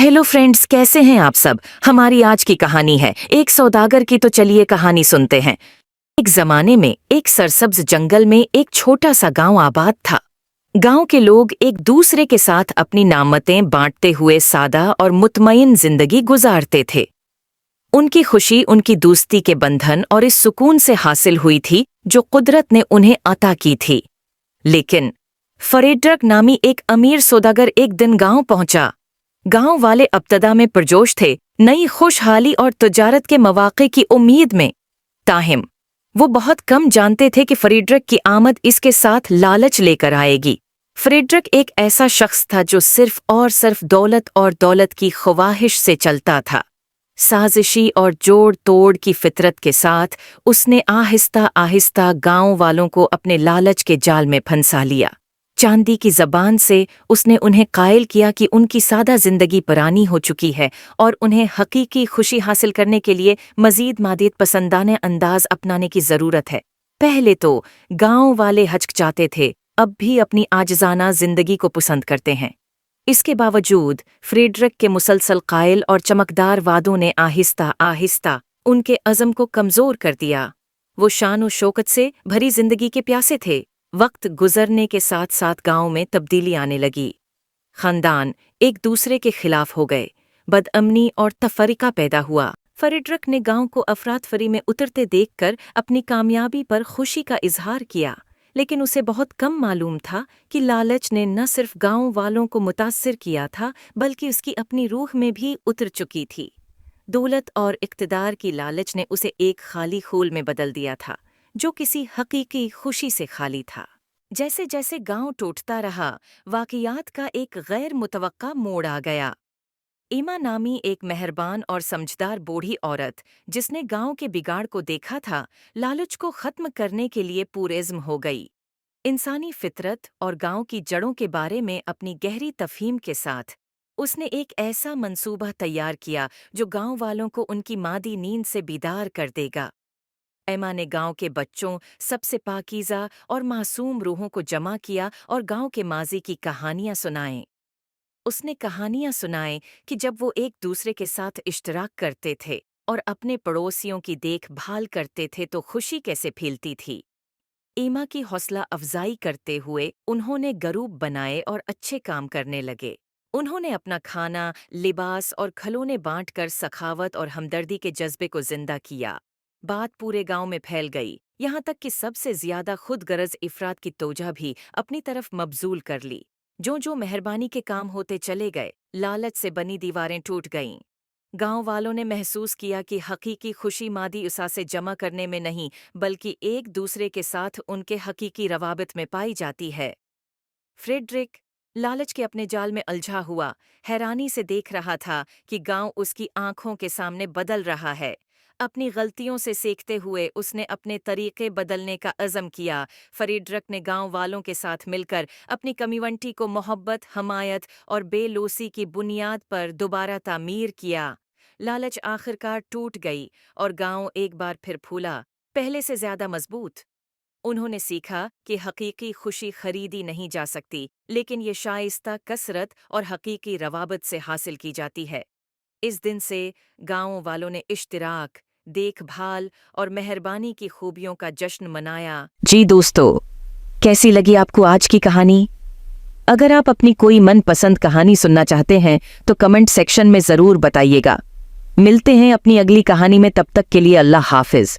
Hello friends, कैसे हैं आप सब। हमारी आज की कहानी है एक सौदागर की। तो चलिए कहानी सुनते हैं। एक जमाने में एक सरसब्ज जंगल में एक छोटा सा गांव आबाद था। गांव के लोग एक दूसरे के साथ अपनी नामतें बांटते हुए सादा और मुतमईन जिंदगी गुजारते थे। उनकी खुशी उनकी दोस्ती के बंधन और इस सुकून से हासिल हुई थी जो कुदरत ने उन्हें अता की थी। लेकिन फरेड्रक नामी एक अमीर सौदागर एक दिन गांव पहुंचा। गांव वाले अब्तदा में पुरजोश थे, नई खुशहाली और तजारत के मौके की उम्मीद में। ताहिम वो बहुत कम जानते थे कि फरेड्रक की आमद इसके साथ लालच लेकर आएगी। फरेड्रक एक ऐसा शख्स था जो सिर्फ और सिर्फ दौलत और दौलत की ख्वाहिश से चलता था। साजिशी और जोड़ तोड़ की फितरत के साथ उसने आहिस्ता आहिस्ता गांव वालों को अपने लालच के जाल में फंसा लिया। चांदी की जबान से उसने उन्हें कायल किया कि उनकी सादा जिंदगी पुरानी हो चुकी है और उन्हें हकीकी खुशी हासिल करने के लिए मजीद मादीद पसंदाने अंदाज अपनाने की ज़रूरत है। पहले तो गांव वाले हचकचाते थे, अब भी अपनी आजिज़ाना जिंदगी को पसंद करते हैं। इसके बावजूद फ्रेडरिक के मुसलसल कायल और चमकदार वादों ने आहिस्ता आहिस्ता उनके अज़म को कमज़ोर कर दिया। वो शान और शौकत से भरी जिंदगी के प्यासे थे। वक्त गुजरने के साथ साथ गांव में तब्दीली आने लगी। खानदान एक दूसरे के खिलाफ हो गए, बदअमनी और तफरीका पैदा हुआ। फरेड्रक ने गांव को अफरातफरी में उतरते देखकर अपनी कामयाबी पर खुशी का इजहार किया, लेकिन उसे बहुत कम मालूम था कि लालच ने न सिर्फ गांव वालों को मुतासिर किया था बल्कि उसकी अपनी रूह में भी उतर चुकी थी। दौलत और इक़्तिदार की लालच ने उसे एक खाली खोल में बदल दिया था जो किसी हकीकी खुशी से खाली था। जैसे जैसे गांव टूटता रहा, वाक़ियात का एक गैर मुतवक्का मोड़ आ गया। ईमा नामी एक मेहरबान और समझदार बूढ़ी औरत जिसने गांव के बिगाड़ को देखा था, लालच को ख़त्म करने के लिए पुरज़्म हो गई। इंसानी फितरत और गांव की जड़ों के बारे में अपनी गहरी तफ़हीम के साथ उसने एक ऐसा मंसूबा तैयार किया जो गांव वालों को उनकी मादी नींद से बीदार कर देगा। एमा ने गांव के बच्चों, सबसे पाकीज़ा और मासूम रूहों को जमा किया और गांव के माजी की कहानियां सुनाएं। उसने कहानियां सुनाएं कि जब वो एक दूसरे के साथ इश्तराक करते थे और अपने पड़ोसियों की देखभाल करते थे तो खुशी कैसे फैलती थी। एमा की हौसला अफजाई करते हुए उन्होंने ग्रुप बनाए और अच्छे काम करने लगे। उन्होंने अपना खाना, लिबास और खिलौने बांटकर सखावत और हमदर्दी के जज्बे को जिंदा किया। बात पूरे गांव में फैल गई, यहाँ तक कि सबसे ज्यादा खुदगर्ज इफराद की तोजा भी अपनी तरफ मबजूल कर ली। जो मेहरबानी के काम होते चले गए, लालच से बनी दीवारें टूट गईं। गांव वालों ने महसूस किया कि हकीकी खुशी मादी उसासे जमा करने में नहीं बल्कि एक दूसरे के साथ उनके हकीकी रवाबित में पाई जाती है। फ्रेडरिक लालच के अपने जाल में उलझा हुआ हैरानी से देख रहा था कि गांव उसकी आंखों के सामने बदल रहा है। अपनी गलतियों से सीखते हुए उसने अपने तरीके बदलने का अज़म किया। फरेड्रक ने गांव वालों के साथ मिलकर अपनी कम्युनिटी को मोहब्बत, हमायत और बेलूसी की बुनियाद पर दोबारा तामीर किया। लालच आखिरकार टूट गई और गांव एक बार फिर फूला, पहले से ज्यादा मजबूत। उन्होंने सीखा कि हकीकी खुशी खरीदी नहीं जा सकती, लेकिन ये शाइस्ता कसरत और हकीकी रवाबत से हासिल की जाती है। इस दिन से गांव वालों ने इश्तिराक, देखभाल और मेहरबानी की खूबियों का जश्न मनाया। जी दोस्तों, कैसी लगी आपको आज की कहानी? अगर आप अपनी कोई मनपसंद कहानी सुनना चाहते हैं तो कमेंट सेक्शन में ज़रूर बताइएगा। मिलते हैं अपनी अगली कहानी में, तब तक के लिए अल्लाह हाफिज।